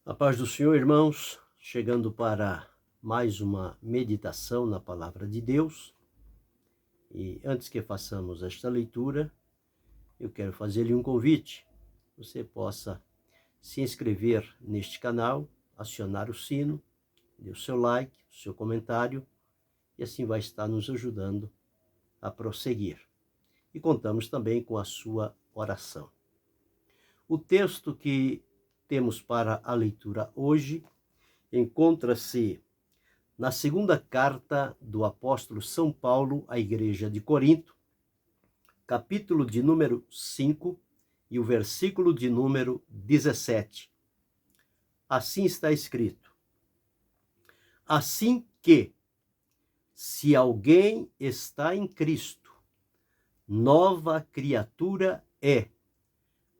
A paz do Senhor, irmãos, chegando para mais uma meditação na Palavra de Deus. E antes que façamos esta leitura, eu quero fazer-lhe um convite. Você possa se inscrever neste canal, acionar o sino, dê o seu like, o seu comentário, e assim vai estar nos ajudando a prosseguir. E contamos também com a sua oração. O texto que temos para a leitura hoje encontra-se na segunda carta do apóstolo São Paulo à igreja de Corinto, capítulo de número 5 e o versículo de número 17. Assim está escrito: assim que, se alguém está em Cristo, nova criatura é.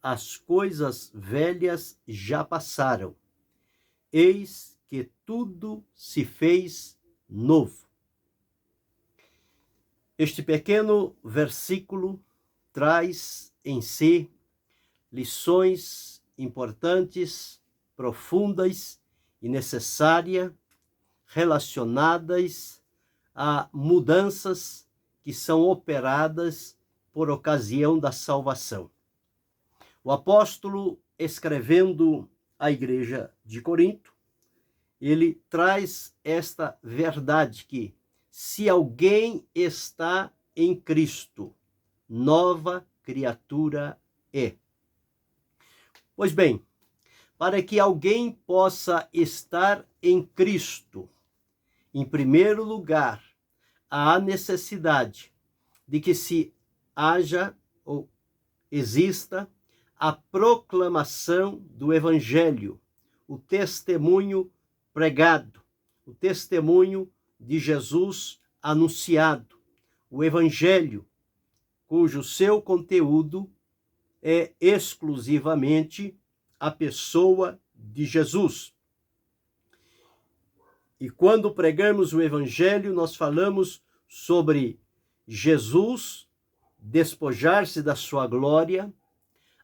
As coisas velhas já passaram, eis que tudo se fez novo. Este pequeno versículo traz em si lições importantes, profundas e necessárias, relacionadas a mudanças que são operadas por ocasião da salvação. O apóstolo, escrevendo à igreja de Corinto, ele traz esta verdade que, se alguém está em Cristo, nova criatura é. Pois bem, para que alguém possa estar em Cristo, em primeiro lugar, há necessidade de que se haja ou exista a proclamação do Evangelho, o testemunho pregado, o testemunho de Jesus anunciado, o Evangelho, cujo seu conteúdo é exclusivamente a pessoa de Jesus. E quando pregamos o Evangelho, nós falamos sobre Jesus despojar-se da sua glória,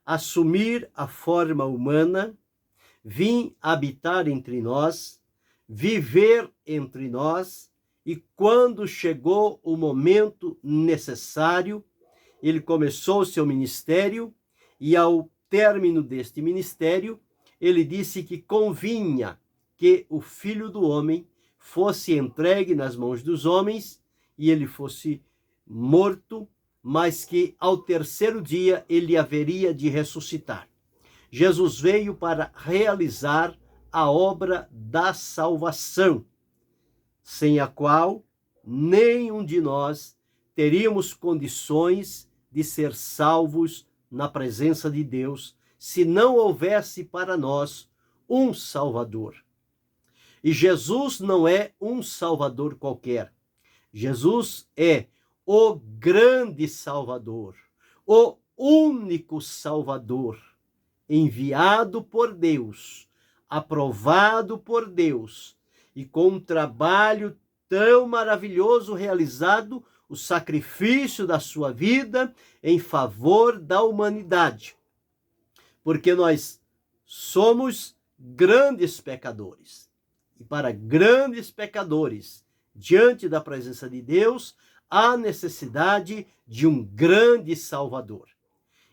assumir a forma humana, vir habitar entre nós, viver entre nós, e quando chegou o momento necessário, ele começou seu ministério, e ao término deste ministério, ele disse que convinha que o Filho do Homem fosse entregue nas mãos dos homens, e ele fosse morto, mas que ao terceiro dia ele haveria de ressuscitar. Jesus veio para realizar a obra da salvação, sem a qual nenhum de nós teríamos condições de ser salvos na presença de Deus, se não houvesse para nós um Salvador. E Jesus não é um Salvador qualquer. Jesus é o grande Salvador, o único Salvador, enviado por Deus, aprovado por Deus, e com um trabalho tão maravilhoso realizado, o sacrifício da sua vida em favor da humanidade. Porque nós somos grandes pecadores. E para grandes pecadores, diante da presença de Deus, há necessidade de um grande Salvador.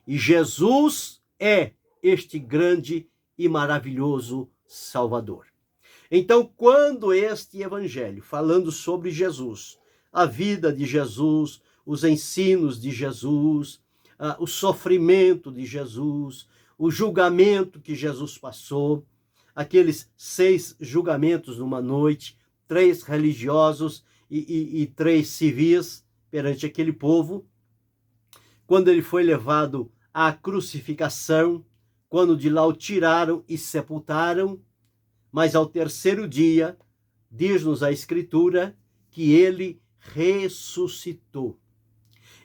E Jesus é este grande e maravilhoso Salvador. Então, quando este evangelho, falando sobre Jesus, a vida de Jesus, os ensinos de Jesus, o sofrimento de Jesus, o julgamento que Jesus passou, aqueles 6 julgamentos numa noite, 3 religiosos e 3 civis perante aquele povo, quando ele foi levado à crucificação, quando de lá o tiraram e sepultaram, mas ao terceiro dia, diz-nos a Escritura, que ele ressuscitou.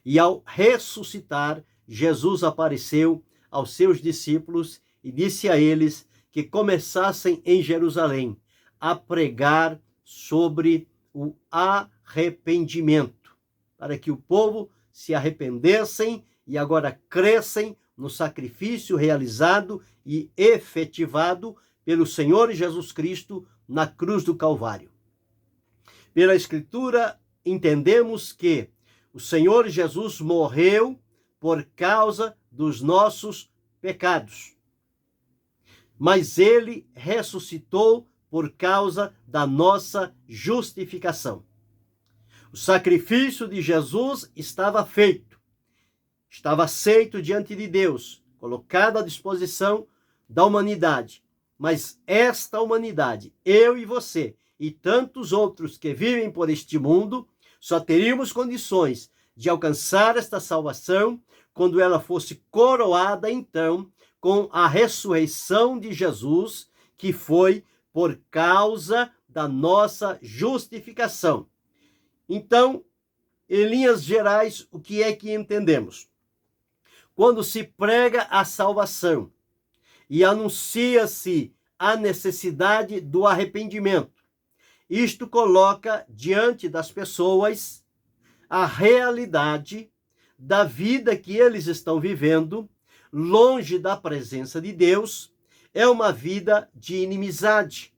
E ao ressuscitar, Jesus apareceu aos seus discípulos e disse a eles que começassem em Jerusalém a pregar sobre o arrependimento, para que o povo se arrependessem e agora crescem no sacrifício realizado e efetivado pelo Senhor Jesus Cristo na cruz do Calvário. Pela Escritura, entendemos que o Senhor Jesus morreu por causa dos nossos pecados, mas ele ressuscitou por causa da nossa justificação. O sacrifício de Jesus estava feito, estava aceito diante de Deus, colocado à disposição da humanidade. Mas esta humanidade, eu e você, e tantos outros que vivem por este mundo, só teríamos condições de alcançar esta salvação quando ela fosse coroada, então, com a ressurreição de Jesus, que foi por causa da nossa justificação. Então, em linhas gerais, o que é que entendemos? Quando se prega a salvação e anuncia-se a necessidade do arrependimento, isto coloca diante das pessoas a realidade da vida que eles estão vivendo, longe da presença de Deus. É uma vida de inimizade,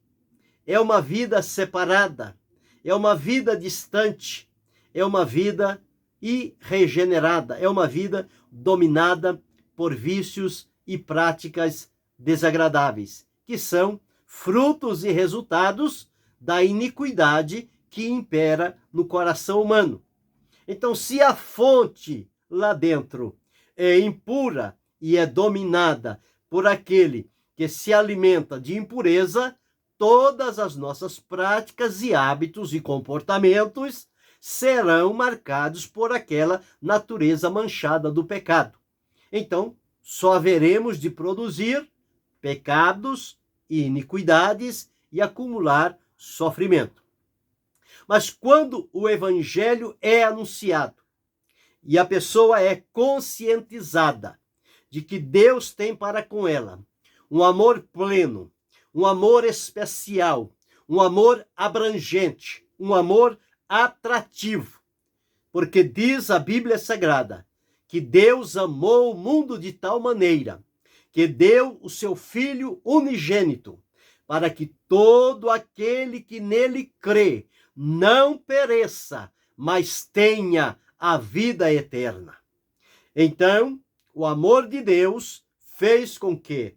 é uma vida separada, é uma vida distante, é uma vida irregenerada, é uma vida dominada por vícios e práticas desagradáveis, que são frutos e resultados da iniquidade que impera no coração humano. Então, se a fonte lá dentro é impura e é dominada por aquele que se alimenta de impureza, todas as nossas práticas e hábitos e comportamentos serão marcados por aquela natureza manchada do pecado. Então, só haveremos de produzir pecados e iniquidades e acumular sofrimento. Mas quando o evangelho é anunciado e a pessoa é conscientizada de que Deus tem para com ela um amor pleno, um amor especial, um amor abrangente, um amor atrativo, porque diz a Bíblia Sagrada que Deus amou o mundo de tal maneira que deu o seu Filho unigênito, para que todo aquele que nele crê não pereça, mas tenha a vida eterna. Então, o amor de Deus fez com que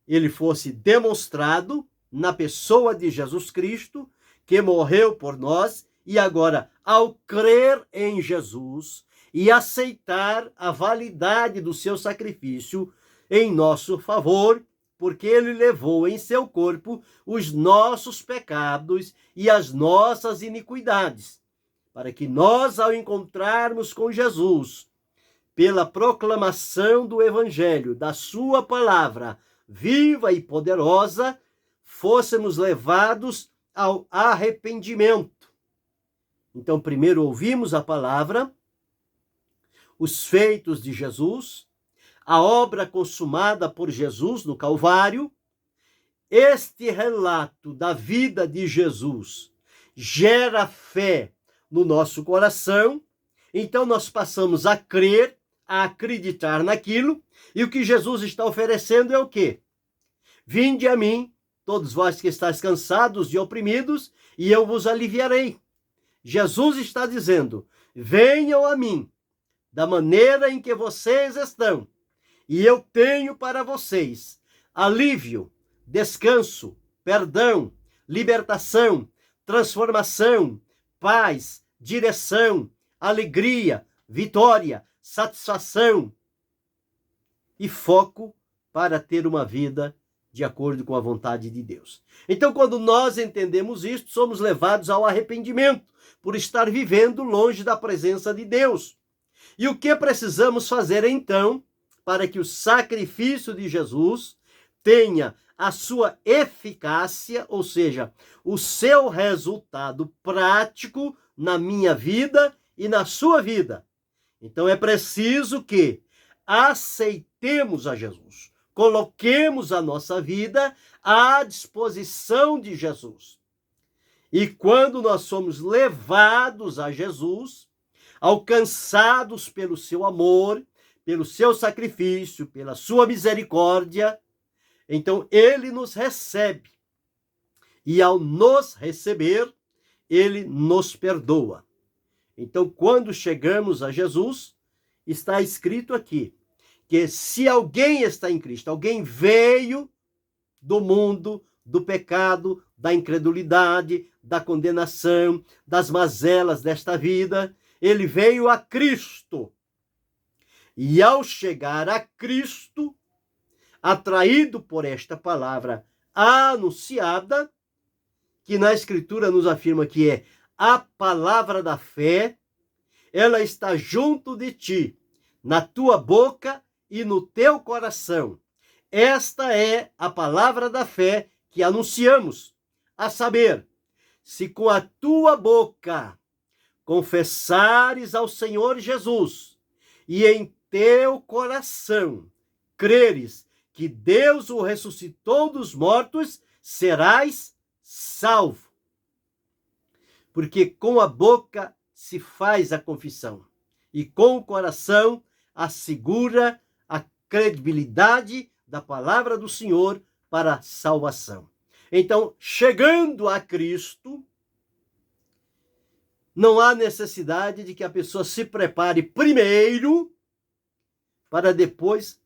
ele fosse demonstrado na pessoa de Jesus Cristo, que morreu por nós, e agora, ao crer em Jesus e aceitar a validade do seu sacrifício em nosso favor, porque ele levou em seu corpo os nossos pecados e as nossas iniquidades, para que nós, ao encontrarmos com Jesus, pela proclamação do Evangelho, da sua palavra viva e poderosa, fôssemos levados ao arrependimento. Então, primeiro ouvimos a palavra, os feitos de Jesus, a obra consumada por Jesus no Calvário. Este relato da vida de Jesus gera fé no nosso coração, então nós passamos a crer, a acreditar naquilo, e o que Jesus está oferecendo é o quê? Vinde a mim, todos vós que estáis cansados e oprimidos, e eu vos aliviarei. Jesus está dizendo, venham a mim, da maneira em que vocês estão, e eu tenho para vocês alívio, descanso, perdão, libertação, transformação, paz, direção, alegria, vitória, satisfação e foco para ter uma vida de acordo com a vontade de Deus. Então, quando nós entendemos isto, somos levados ao arrependimento por estar vivendo longe da presença de Deus. E o que precisamos fazer então para que o sacrifício de Jesus tenha a sua eficácia, ou seja, o seu resultado prático na minha vida e na sua vida? Então é preciso que aceitemos a Jesus, coloquemos a nossa vida à disposição de Jesus. E quando nós somos levados a Jesus, alcançados pelo seu amor, pelo seu sacrifício, pela sua misericórdia, Então, ele nos recebe. E ao nos receber, ele nos perdoa. Então, quando chegamos a Jesus, está escrito aqui que se alguém está em Cristo, alguém veio do mundo, do pecado, da incredulidade, da condenação, das mazelas desta vida, ele veio a Cristo. E ao chegar a Cristo, atraído por esta palavra anunciada, que na Escritura nos afirma que é a palavra da fé, ela está junto de ti, na tua boca e no teu coração. Esta é a palavra da fé que anunciamos, a saber, se com a tua boca confessares ao Senhor Jesus e em teu coração creres que Deus o ressuscitou dos mortos, serás salvo. Porque com a boca se faz a confissão e com o coração assegura a credibilidade da palavra do Senhor para a salvação. Então, chegando a Cristo, não há necessidade de que a pessoa se prepare primeiro para depois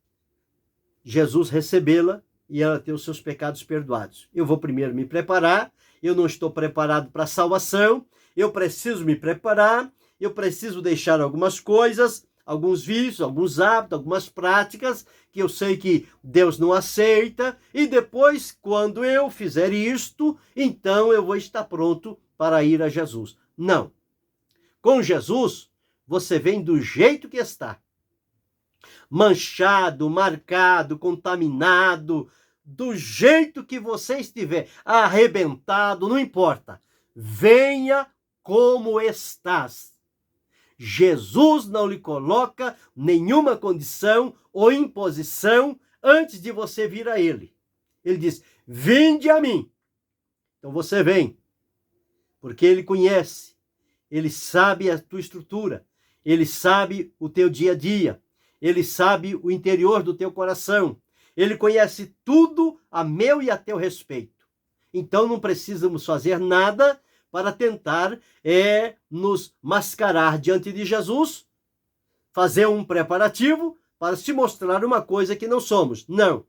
Jesus recebê-la e ela ter os seus pecados perdoados. Eu vou primeiro me preparar, eu não estou preparado para a salvação, eu preciso me preparar, eu preciso deixar algumas coisas, alguns vícios, alguns hábitos, algumas práticas que eu sei que Deus não aceita, e depois, quando eu fizer isto, então eu vou estar pronto para ir a Jesus. Não. Com Jesus, você vem do jeito que está. Manchado, marcado, contaminado, do jeito que você estiver, arrebentado, não importa. Venha como estás. Jesus não lhe coloca nenhuma condição ou imposição antes de você vir a ele. Ele diz, vinde a mim. Então você vem, porque ele conhece, ele sabe a tua estrutura, ele sabe o teu dia a dia, ele sabe o interior do teu coração, ele conhece tudo a meu e a teu respeito. Então não precisamos fazer nada para tentar nos mascarar diante de Jesus, fazer um preparativo para se mostrar uma coisa que não somos. Não.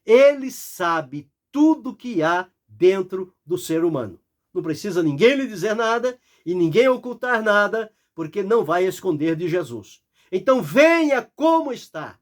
Ele sabe tudo que há dentro do ser humano. Não precisa ninguém lhe dizer nada e ninguém ocultar nada, porque não vai esconder de Jesus. Então venha como está.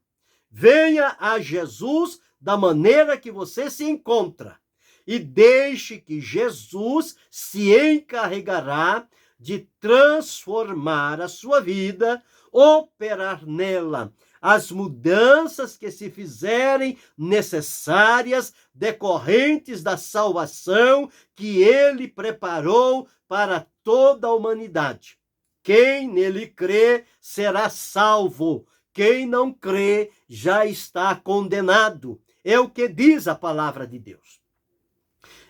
Venha a Jesus da maneira que você se encontra. E deixe que Jesus se encarregará de transformar a sua vida, operar nela as mudanças que se fizerem necessárias, decorrentes da salvação que ele preparou para toda a humanidade. Quem nele crê será salvo. Quem não crê já está condenado. É o que diz a palavra de Deus.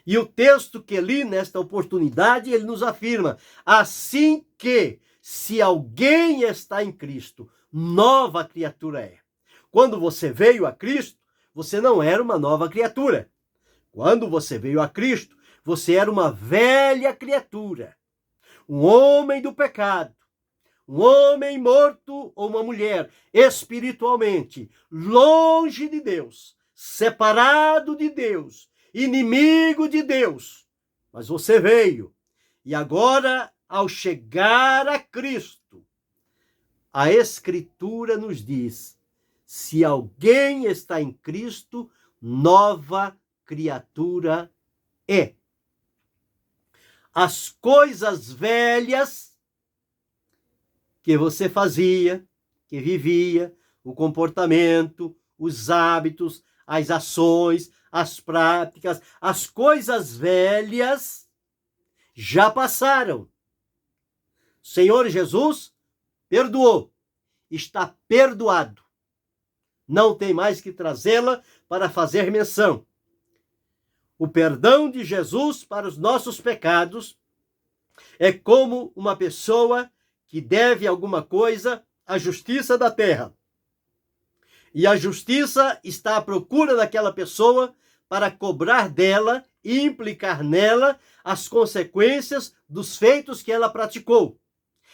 E o texto que li nesta oportunidade, ele nos afirma, assim que, se alguém está em Cristo, nova criatura é. Quando você veio a Cristo, você não era uma nova criatura. Quando você veio a Cristo, você era uma velha criatura. Um homem do pecado. Um homem morto ou uma mulher espiritualmente, longe de Deus, separado de Deus, inimigo de Deus. Mas você veio. E agora, ao chegar a Cristo, a Escritura nos diz, se alguém está em Cristo, nova criatura é. As coisas velhas que você fazia, que vivia, o comportamento, os hábitos, as ações, as práticas, as coisas velhas já passaram. Senhor Jesus perdoou, está perdoado. Não tem mais que trazê-la para fazer menção. O perdão de Jesus para os nossos pecados é como uma pessoa que deve alguma coisa à justiça da terra. E a justiça está à procura daquela pessoa para cobrar dela e implicar nela as consequências dos feitos que ela praticou.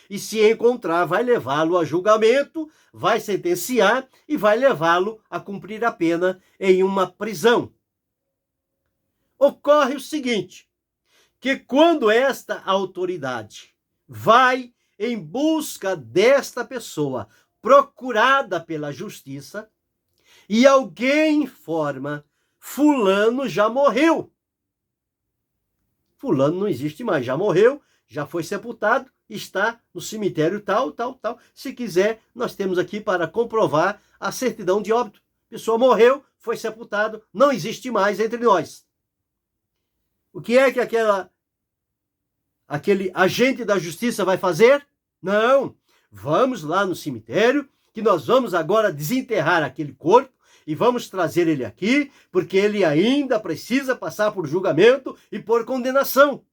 E se encontrar, vai levá-lo a julgamento, vai sentenciar e vai levá-lo a cumprir a pena em uma prisão. Ocorre o seguinte, que quando esta autoridade vai em busca desta pessoa procurada pela justiça e alguém informa: fulano já morreu. Fulano não existe mais, já morreu, já foi sepultado, está no cemitério tal, tal, tal. Se quiser, nós temos aqui para comprovar a certidão de óbito. A pessoa morreu, foi sepultado, não existe mais entre nós. O que é que aquele agente da justiça vai fazer? Não, vamos lá no cemitério, que nós vamos agora desenterrar aquele corpo e vamos trazer ele aqui, porque ele ainda precisa passar por julgamento e por condenação.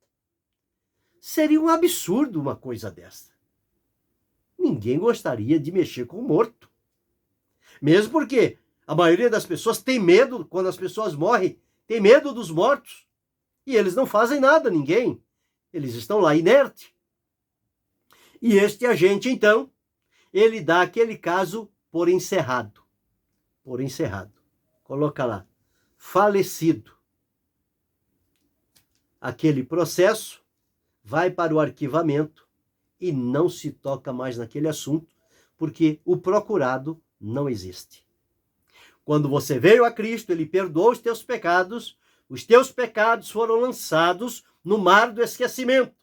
Seria um absurdo uma coisa dessa. Ninguém gostaria de mexer com o morto. Mesmo porque a maioria das pessoas tem medo, quando as pessoas morrem, tem medo dos mortos. E eles não fazem nada, ninguém. Eles estão lá inertes. E este agente, então, ele dá aquele caso por encerrado. Por encerrado. Coloca lá, falecido. Aquele processo vai para o arquivamento e não se toca mais naquele assunto, porque o procurado não existe. Quando você veio a Cristo, ele perdoou os teus pecados foram lançados no mar do esquecimento.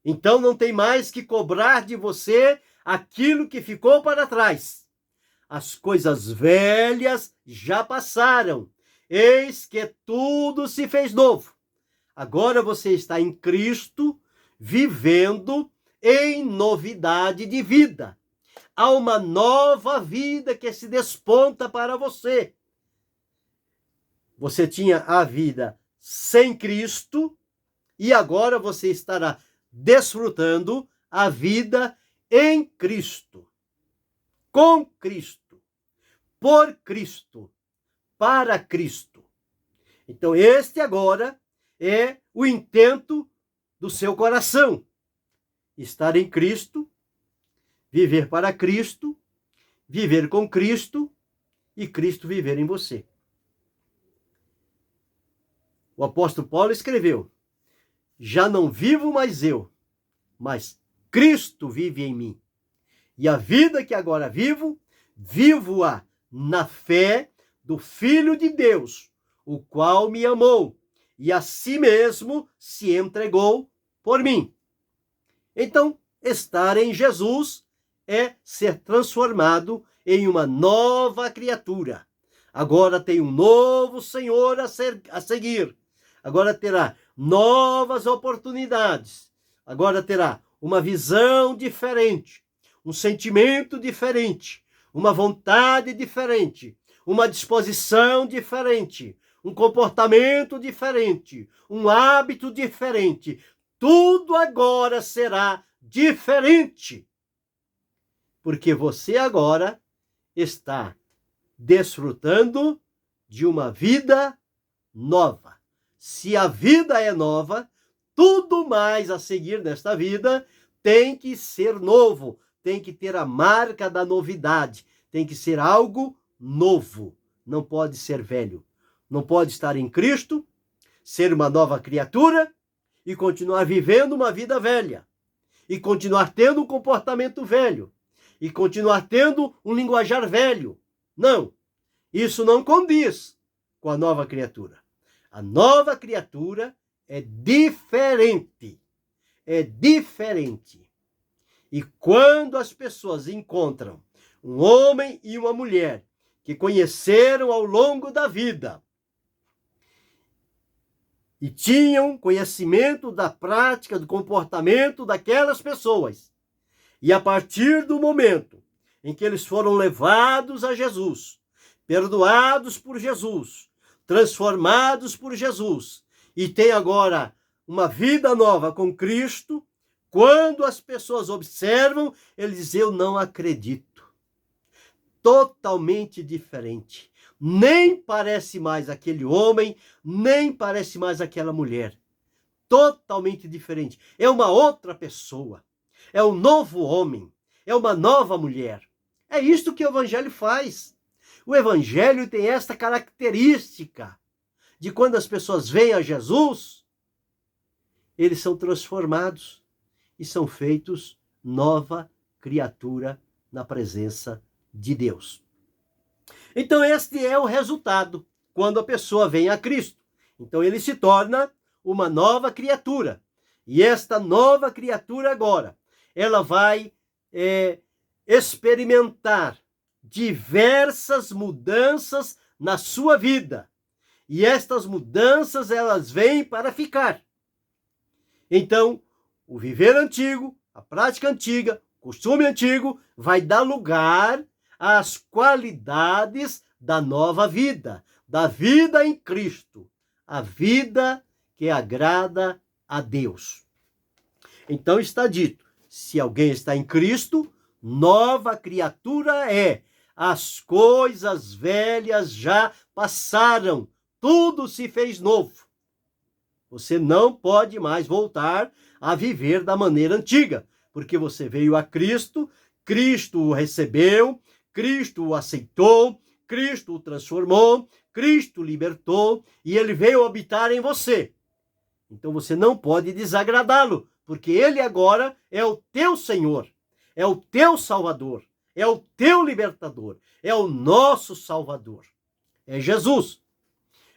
Então não tem mais que cobrar de você aquilo que ficou para trás. As coisas velhas já passaram, eis que tudo se fez novo. Agora você está em Cristo, vivendo em novidade de vida. Há uma nova vida que se desponta para você. Você tinha a vida sem Cristo e agora você estará desfrutando a vida em Cristo, com Cristo, por Cristo, para Cristo. Então este agora é o intento do seu coração. Estar em Cristo, viver para Cristo, viver com Cristo e Cristo viver em você. O apóstolo Paulo escreveu: já não vivo mais eu, mas Cristo vive em mim. E a vida que agora vivo, vivo-a na fé do Filho de Deus, o qual me amou e a si mesmo se entregou por mim. Então, estar em Jesus é ser transformado em uma nova criatura. Agora tem um novo Senhor a seguir. Agora terá novas oportunidades. Agora terá uma visão diferente, um sentimento diferente, uma vontade diferente, uma disposição diferente, um comportamento diferente, um hábito diferente. Tudo agora será diferente. Porque você agora está desfrutando de uma vida nova. Se a vida é nova, tudo mais a seguir nesta vida tem que ser novo, tem que ter a marca da novidade, tem que ser algo novo, não pode ser velho. Não pode estar em Cristo, ser uma nova criatura e continuar vivendo uma vida velha, e continuar tendo um comportamento velho, e continuar tendo um linguajar velho. Não, isso não condiz com a nova criatura. A nova criatura é diferente. É diferente. E quando as pessoas encontram um homem e uma mulher que conheceram ao longo da vida e tinham conhecimento da prática, do comportamento daquelas pessoas, e a partir do momento em que eles foram levados a Jesus, perdoados por Jesus, transformados por Jesus e tem agora uma vida nova com Cristo, quando as pessoas observam, eles dizem: eu não acredito. Totalmente diferente, nem parece mais aquele homem, nem parece mais aquela mulher. Totalmente diferente. É uma outra pessoa. É um novo homem. É uma nova mulher. É isto que o Evangelho faz. O Evangelho tem esta característica de quando as pessoas veem a Jesus, eles são transformados e são feitos nova criatura na presença de Deus. Então este é o resultado quando a pessoa vem a Cristo. Então ele se torna uma nova criatura. E esta nova criatura agora, ela vai experimentar diversas mudanças na sua vida. E estas mudanças, elas vêm para ficar. Então, o viver antigo, a prática antiga, o costume antigo, vai dar lugar às qualidades da nova vida, da vida em Cristo, a vida que agrada a Deus. Então está dito, se alguém está em Cristo, nova criatura é. As coisas velhas já passaram, tudo se fez novo. Você não pode mais voltar a viver da maneira antiga, porque você veio a Cristo, Cristo o recebeu, Cristo o aceitou, Cristo o transformou, Cristo o libertou e ele veio habitar em você. Então você não pode desagradá-lo, porque ele agora é o teu Senhor, é o teu Salvador, é o teu libertador, é o nosso Salvador, é Jesus.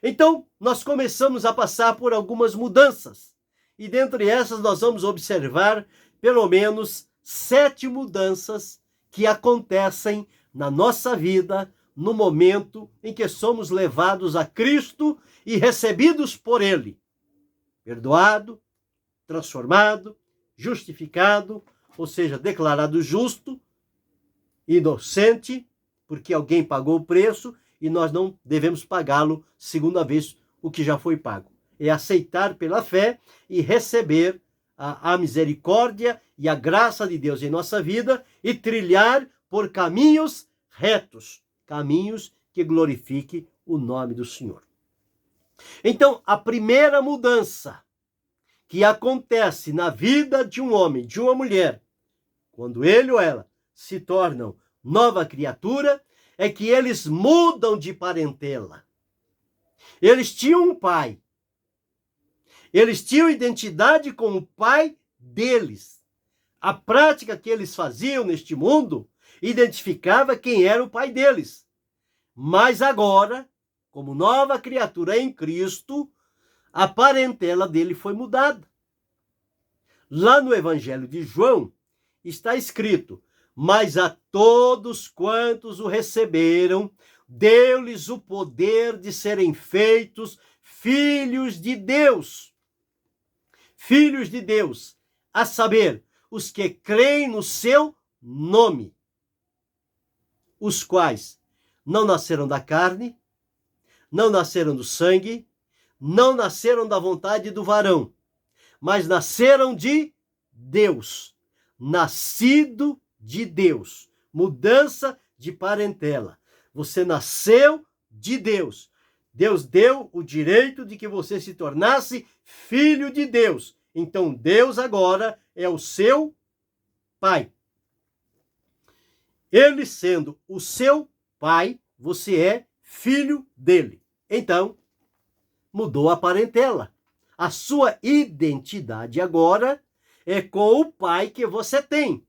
Então, nós começamos a passar por algumas mudanças. E dentre essas, nós vamos observar pelo menos 7 mudanças que acontecem na nossa vida no momento em que somos levados a Cristo e recebidos por Ele. Perdoado, transformado, justificado, ou seja, declarado justo, inocente, porque alguém pagou o preço, e nós não devemos pagá-lo segunda vez o que já foi pago. É aceitar pela fé e receber a misericórdia e a graça de Deus em nossa vida e trilhar por caminhos retos, caminhos que glorifiquem o nome do Senhor. Então, a primeira mudança que acontece na vida de um homem, de uma mulher, quando ele ou ela se tornam nova criatura, é que eles mudam de parentela. Eles tinham um pai. Eles tinham identidade com o pai deles. A prática que eles faziam neste mundo identificava quem era o pai deles. Mas agora, como nova criatura em Cristo, a parentela dele foi mudada. Lá no Evangelho de João está escrito: mas a todos quantos o receberam, deu-lhes o poder de serem feitos filhos de Deus. Filhos de Deus, a saber, os que creem no seu nome, os quais não nasceram da carne, não nasceram do sangue, não nasceram da vontade do varão, mas nasceram de Deus, nascido de Deus, mudança de parentela. Você nasceu de Deus. Deus deu o direito de que você se tornasse filho de Deus. Então Deus agora é o seu pai. Ele sendo o seu pai, você é filho dele. Então, mudou a parentela. A sua identidade agora é com o pai que você tem,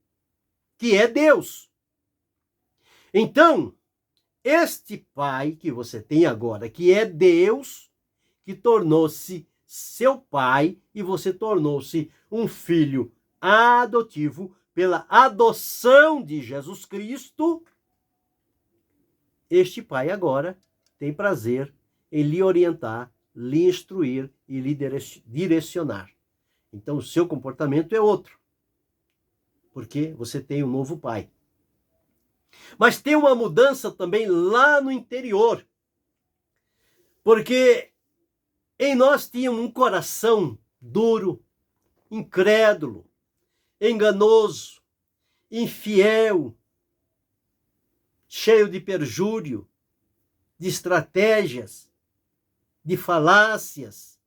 que é Deus. Então, este pai que você tem agora, que é Deus, que tornou-se seu pai e você tornou-se um filho adotivo pela adoção de Jesus Cristo, este pai agora tem prazer em lhe orientar, lhe instruir e lhe direcionar. Então, o seu comportamento é outro, porque você tem um novo pai. Mas tem uma mudança também lá no interior, porque em nós tínhamos um coração duro, incrédulo, enganoso, infiel, cheio de perjúrio, de estratégias, de falácias,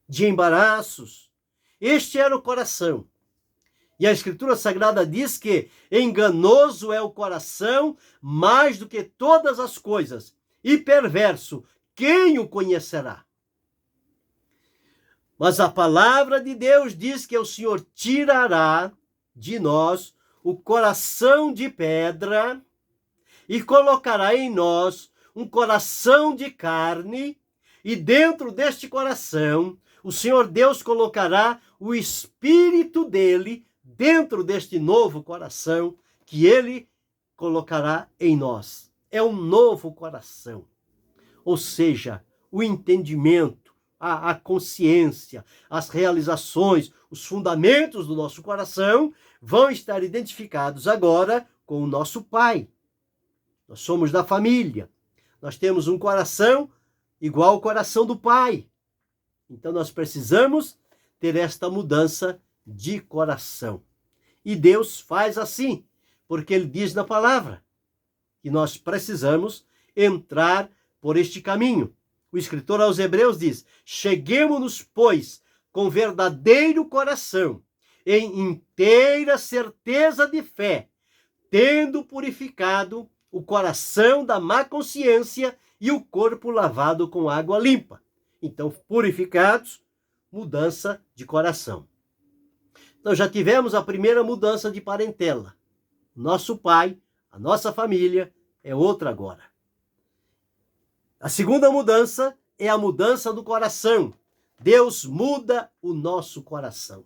de embaraços. Este era o coração. E a Escritura Sagrada diz que enganoso é o coração mais do que todas as coisas, e perverso, quem o conhecerá? Mas a palavra de Deus diz que o Senhor tirará de nós o coração de pedra e colocará em nós um coração de carne, e dentro deste coração o Senhor Deus colocará o Espírito dele dentro deste novo coração que ele colocará em nós. É um novo coração. Ou seja, o entendimento, a consciência, as realizações, os fundamentos do nosso coração vão estar identificados agora com o nosso Pai. Nós somos da família. Nós temos um coração igual ao coração do Pai. Então nós precisamos ter esta mudança de coração. E Deus faz assim, porque Ele diz na palavra que nós precisamos entrar por este caminho. O escritor aos Hebreus diz: cheguemo-nos, pois, com verdadeiro coração, em inteira certeza de fé, tendo purificado o coração da má consciência e o corpo lavado com água limpa. Então, purificados, mudança de coração. Então, já tivemos a primeira mudança de parentela. Nosso pai, a nossa família, é outra agora. A segunda mudança é a mudança do coração. Deus muda o nosso coração.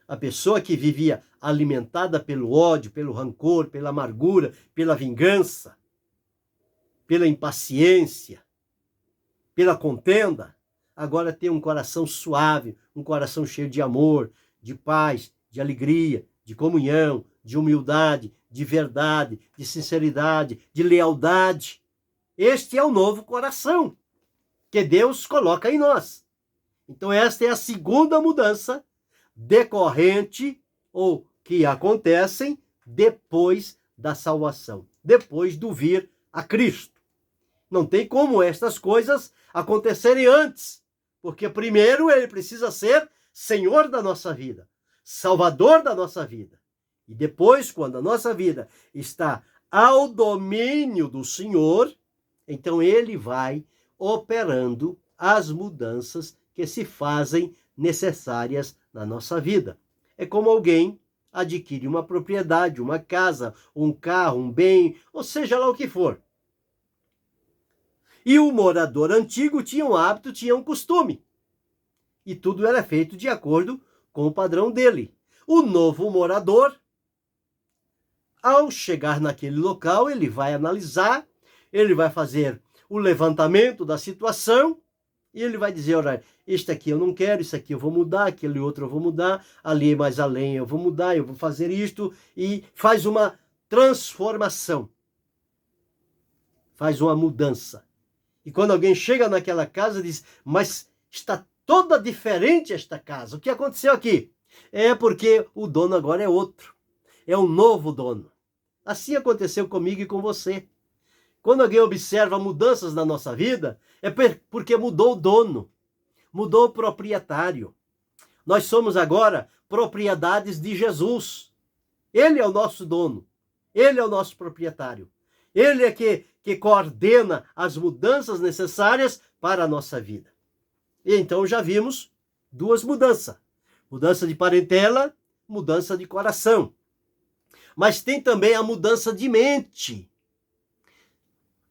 A pessoa que vivia alimentada pelo ódio, pelo rancor, pela amargura, pela vingança, pela impaciência, pela contenda, agora tem um coração suave, um coração cheio de amor, de paz, de alegria, de comunhão, de humildade, de verdade, de sinceridade, de lealdade. Este é o novo coração que Deus coloca em nós. Então esta é a segunda mudança decorrente ou que acontecem depois da salvação, depois do vir a Cristo. Não tem como estas coisas acontecerem antes, porque primeiro ele precisa ser Senhor da nossa vida, Salvador da nossa vida. E depois, quando a nossa vida está ao domínio do Senhor, então ele vai operando as mudanças que se fazem necessárias na nossa vida. É como alguém adquire uma propriedade, uma casa, um carro, um bem, ou seja lá o que for. E o morador antigo tinha um hábito, tinha um costume. E tudo era feito de acordo com o padrão dele. O novo morador, ao chegar naquele local, ele vai analisar, ele vai fazer o levantamento da situação e ele vai dizer: olha, este aqui eu não quero, isso aqui eu vou mudar, aquele outro eu vou mudar, ali mais além eu vou mudar, eu vou fazer isto, e faz uma transformação, faz uma mudança. E quando alguém chega naquela casa, diz: mas está toda diferente esta casa, o que aconteceu aqui? É porque o dono agora é outro, é um novo dono. Assim aconteceu comigo e com você. Quando alguém observa mudanças na nossa vida, é porque mudou o dono, mudou o proprietário. Nós somos agora propriedades de Jesus. Ele é o nosso dono, ele é o nosso proprietário. Ele é que coordena as mudanças necessárias para a nossa vida. E então já vimos duas mudanças. Mudança de parentela, mudança de coração. Mas tem também a mudança de mente.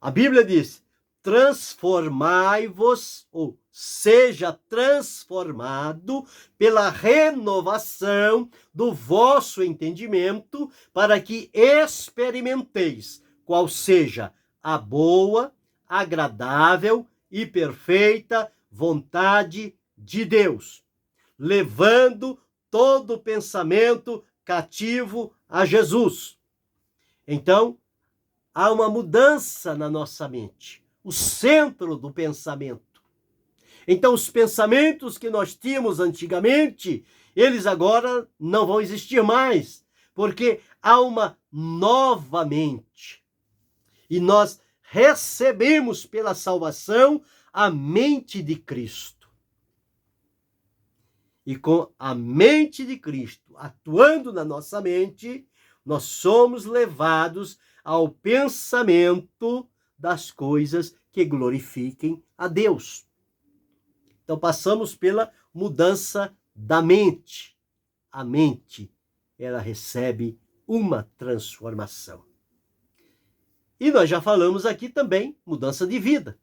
A Bíblia diz: transformai-vos, ou seja transformado pela renovação do vosso entendimento, para que experimenteis qual seja a boa, agradável e perfeita vontade de Deus, levando todo pensamento cativo a Jesus. Então, há uma mudança na nossa mente, o centro do pensamento. Então, os pensamentos que nós tínhamos antigamente, eles agora não vão existir mais, porque há uma nova mente. E nós recebemos pela salvação a mente de Cristo. E com a mente de Cristo atuando na nossa mente, nós somos levados ao pensamento das coisas que glorifiquem a Deus. Então passamos pela mudança da mente. A mente, ela recebe uma transformação. E nós já falamos aqui também, mudança de vida.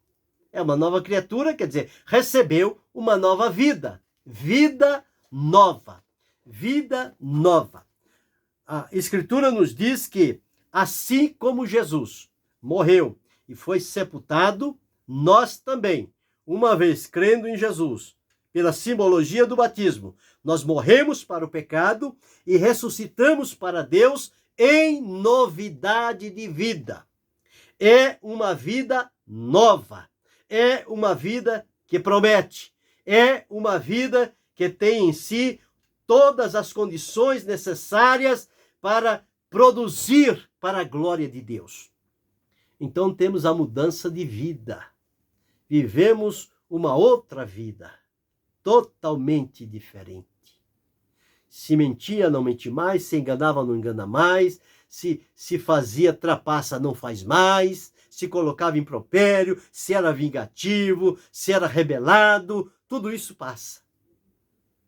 É uma nova criatura, quer dizer, recebeu uma nova vida. Vida nova. Vida nova. A Escritura nos diz que, assim como Jesus morreu e foi sepultado, nós também, uma vez crendo em Jesus, pela simbologia do batismo, nós morremos para o pecado e ressuscitamos para Deus em novidade de vida. É uma vida nova. É uma vida que promete. É uma vida que tem em si todas as condições necessárias para produzir para a glória de Deus. Então temos a mudança de vida. Vivemos uma outra vida, totalmente diferente. Se mentia, não mente mais, se enganava, não engana mais, se fazia trapaça, não faz mais, se colocava impropério, se era vingativo, se era rebelado, tudo isso passa.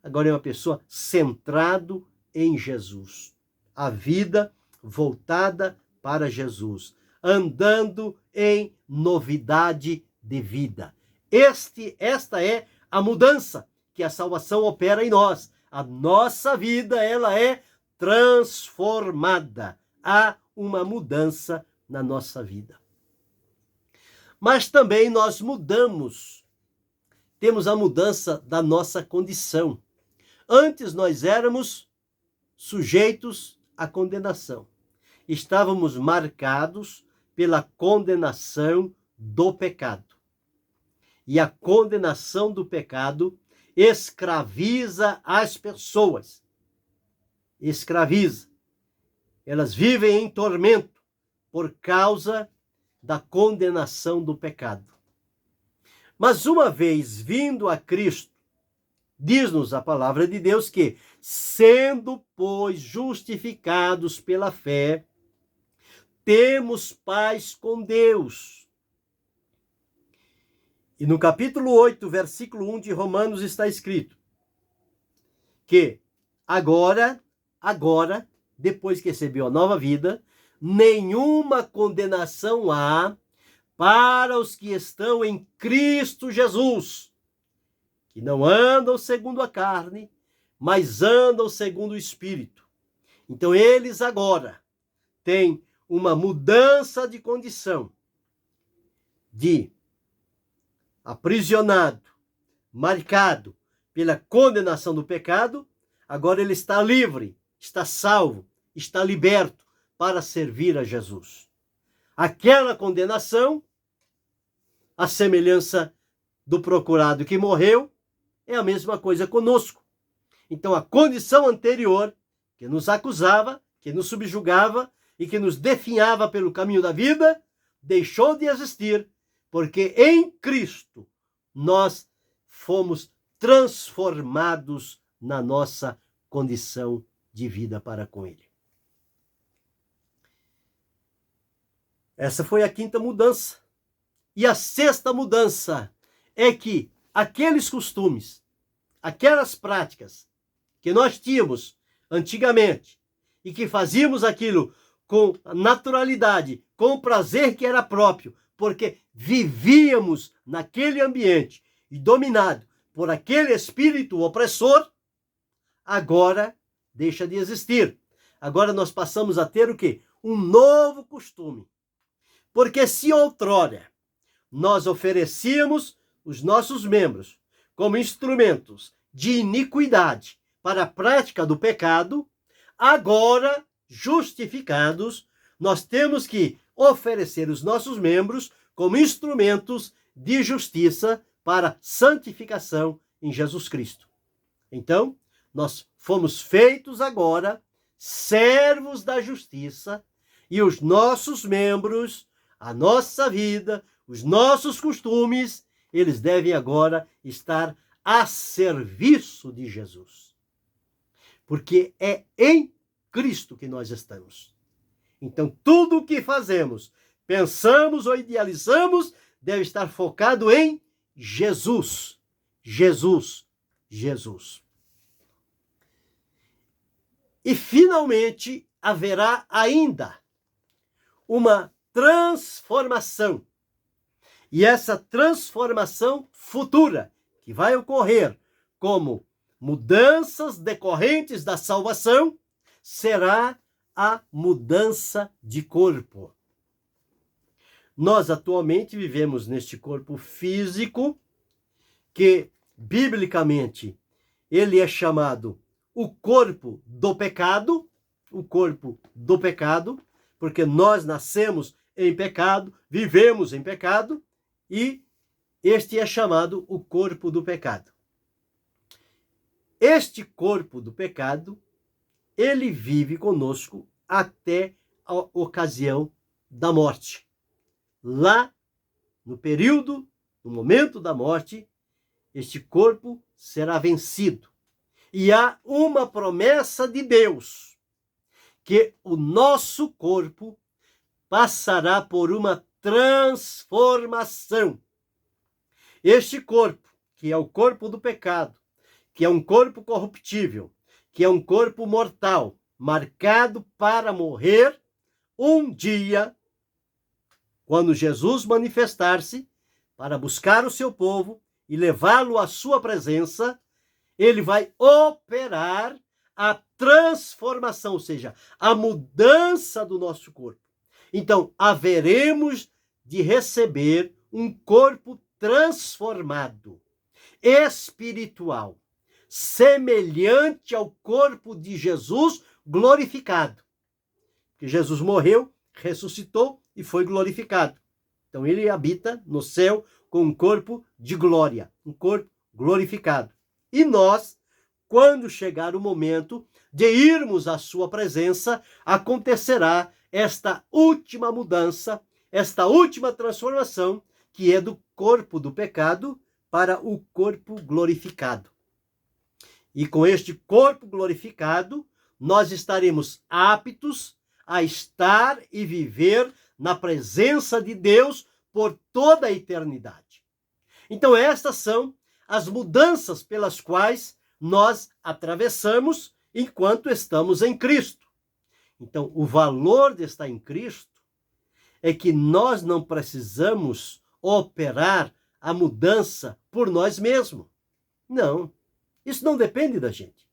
Agora é uma pessoa centrado em Jesus. A vida voltada para Jesus, andando em novidade de vida. Esta é a mudança que a salvação opera em nós. A nossa vida, ela é transformada. Há uma mudança na nossa vida. Mas também nós mudamos. Temos a mudança da nossa condição. Antes nós éramos sujeitos à condenação. Estávamos marcados pela condenação do pecado. E a condenação do pecado escraviza as pessoas. Escraviza. Elas vivem em tormento por causa da condenação do pecado. Mas uma vez vindo a Cristo, diz-nos a palavra de Deus que, sendo, pois, justificados pela fé, temos paz com Deus. E no capítulo 8, versículo 1 de Romanos está escrito que agora, depois que recebeu a nova vida, nenhuma condenação há para os que estão em Cristo Jesus, que não andam segundo a carne, mas andam segundo o Espírito. Então eles agora têm uma mudança de condição, de aprisionado, marcado pela condenação do pecado, agora ele está livre, está salvo, está liberto para servir a Jesus. Aquela condenação, a semelhança do procurado que morreu, é a mesma coisa conosco. Então a condição anterior, que nos acusava, que nos subjugava e que nos definhava pelo caminho da vida, deixou de existir, porque em Cristo nós fomos transformados na nossa condição de vida para com Ele. Essa foi a quinta mudança. E a sexta mudança é que aqueles costumes, aquelas práticas que nós tínhamos antigamente e que fazíamos aquilo com naturalidade, com o prazer que era próprio, porque vivíamos naquele ambiente e dominado por aquele espírito opressor, agora deixa de existir. Agora nós passamos a ter o quê? Um novo costume. Porque se outrora nós oferecíamos os nossos membros como instrumentos de iniquidade para a prática do pecado, agora, justificados, nós temos que oferecer os nossos membros como instrumentos de justiça para santificação em Jesus Cristo. Então, nós fomos feitos agora servos da justiça e os nossos membros, a nossa vida, os nossos costumes, eles devem agora estar a serviço de Jesus. Porque é em Cristo que nós estamos. Então, tudo o que fazemos, pensamos ou idealizamos, deve estar focado em Jesus. Jesus. Jesus. E, finalmente, haverá ainda uma transformação. E essa transformação futura, que vai ocorrer como mudanças decorrentes da salvação, será a mudança de corpo. Nós atualmente vivemos neste corpo físico, que, biblicamente, ele é chamado o corpo do pecado, porque nós nascemos em pecado, vivemos em pecado, e este é chamado o corpo do pecado. Este corpo do pecado, ele vive conosco até a ocasião da morte. Lá, no momento da morte, este corpo será vencido. E há uma promessa de Deus, que o nosso corpo passará por uma transformação. Este corpo, que é o corpo do pecado, que é um corpo corruptível, que é um corpo mortal, marcado para morrer, um dia, quando Jesus manifestar-se para buscar o seu povo e levá-lo à sua presença, ele vai operar a transformação, ou seja, a mudança do nosso corpo. Então, haveremos de receber um corpo transformado, espiritual, semelhante ao corpo de Jesus glorificado. Porque Jesus morreu, ressuscitou e foi glorificado. Então, ele habita no céu com um corpo de glória, um corpo glorificado. E nós, quando chegar o momento de irmos à sua presença, acontecerá esta última mudança, esta última transformação, que é do corpo do pecado para o corpo glorificado. E com este corpo glorificado, nós estaremos aptos a estar e viver na presença de Deus por toda a eternidade. Então, estas são as mudanças pelas quais nós atravessamos enquanto estamos em Cristo. Então, o valor de estar em Cristo é que nós não precisamos operar a mudança por nós mesmos. Não, isso não depende da gente.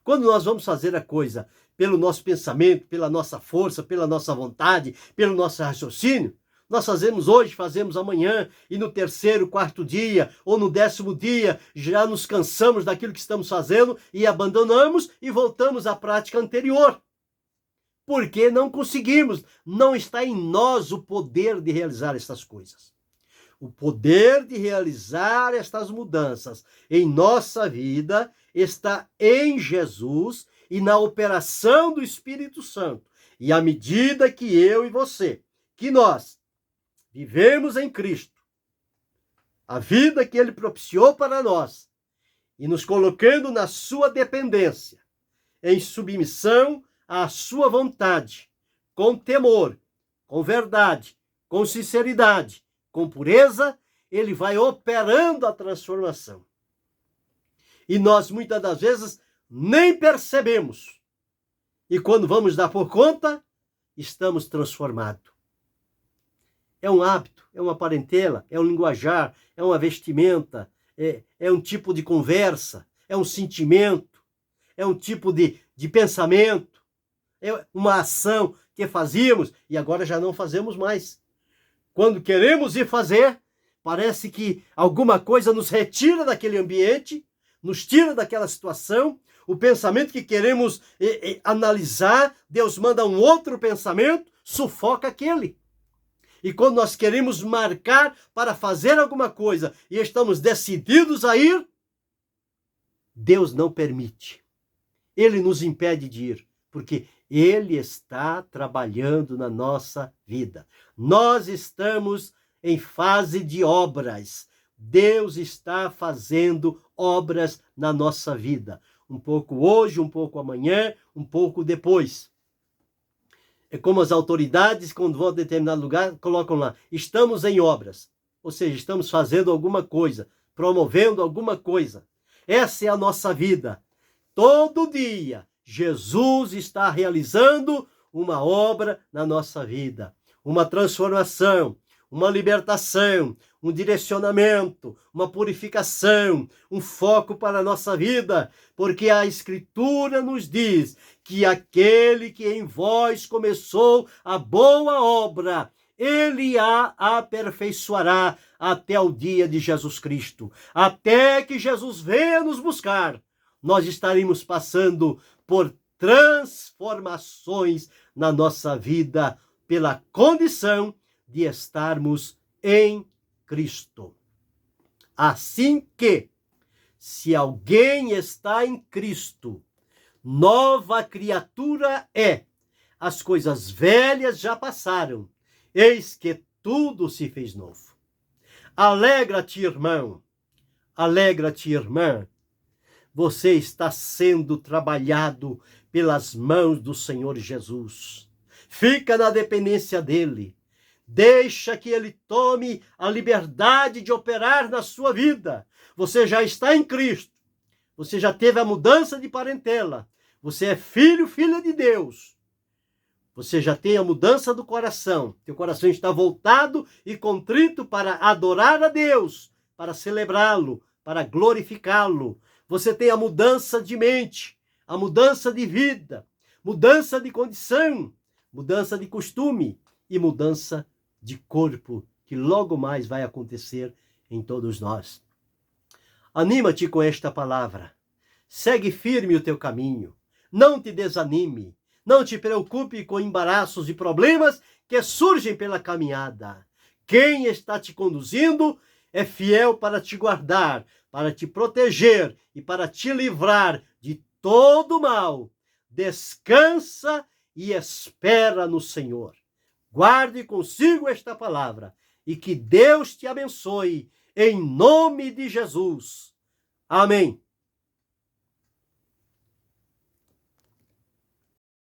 Quando nós vamos fazer a coisa pelo nosso pensamento, pela nossa força, pela nossa vontade, pelo nosso raciocínio, nós fazemos hoje, fazemos amanhã, e no terceiro, quarto dia, ou no 10º dia, já nos cansamos daquilo que estamos fazendo e abandonamos e voltamos à prática anterior. Porque não conseguimos, não está em nós o poder de realizar estas coisas. O poder de realizar estas mudanças em nossa vida está em Jesus e na operação do Espírito Santo. E à medida que eu e você, que nós vivemos em Cristo, a vida que ele propiciou para nós, e nos colocando na sua dependência, em submissão à sua vontade, com temor, com verdade, com sinceridade, com pureza, ele vai operando a transformação. E nós, muitas das vezes, nem percebemos. E quando vamos dar por conta, estamos transformados. É um hábito, é uma parentela, é um linguajar, é uma vestimenta, é um tipo de conversa, é um sentimento, é um tipo de pensamento, é uma ação que fazíamos e agora já não fazemos mais. Quando queremos ir fazer, parece que alguma coisa nos retira daquele ambiente, nos tira daquela situação. O pensamento que queremos analisar, Deus manda um outro pensamento, sufoca aquele. E quando nós queremos marcar para fazer alguma coisa e estamos decididos a ir, Deus não permite. Ele nos impede de ir, porque Ele está trabalhando na nossa vida. Nós estamos em fase de obras. Deus está fazendo obras na nossa vida. Um pouco hoje, um pouco amanhã, um pouco depois. É como as autoridades, quando vão a determinado lugar, colocam lá, estamos em obras. Ou seja, estamos fazendo alguma coisa, promovendo alguma coisa. Essa é a nossa vida. Todo dia, Jesus está realizando uma obra na nossa vida. Uma transformação, uma libertação, um direcionamento, uma purificação, um foco para a nossa vida, porque a Escritura nos diz que aquele que em vós começou a boa obra, ele a aperfeiçoará até o dia de Jesus Cristo. Até que Jesus venha nos buscar, nós estaremos passando por transformações na nossa vida pela condição de estarmos em Cristo. Assim que, se alguém está em Cristo, nova criatura é. As coisas velhas já passaram, eis que tudo se fez novo. Alegra-te, irmão, alegra-te, irmã. Você está sendo trabalhado pelas mãos do Senhor Jesus. Fica na dependência dele. Deixa que ele tome a liberdade de operar na sua vida. Você já está em Cristo. Você já teve a mudança de parentela. Você é filho, filha de Deus. Você já tem a mudança do coração. Teu coração está voltado e contrito para adorar a Deus, para celebrá-lo, para glorificá-lo. Você tem a mudança de mente, a mudança de vida, mudança de condição, mudança de costume e mudança de corpo, que logo mais vai acontecer em todos nós. Anima-te com esta palavra. Segue firme o teu caminho. Não te desanime. Não te preocupe com embaraços e problemas que surgem pela caminhada. Quem está te conduzindo é fiel para te guardar, para te proteger e para te livrar de todo mal. Descansa e espera no Senhor. Guarde consigo esta palavra e que Deus te abençoe em nome de Jesus. Amém.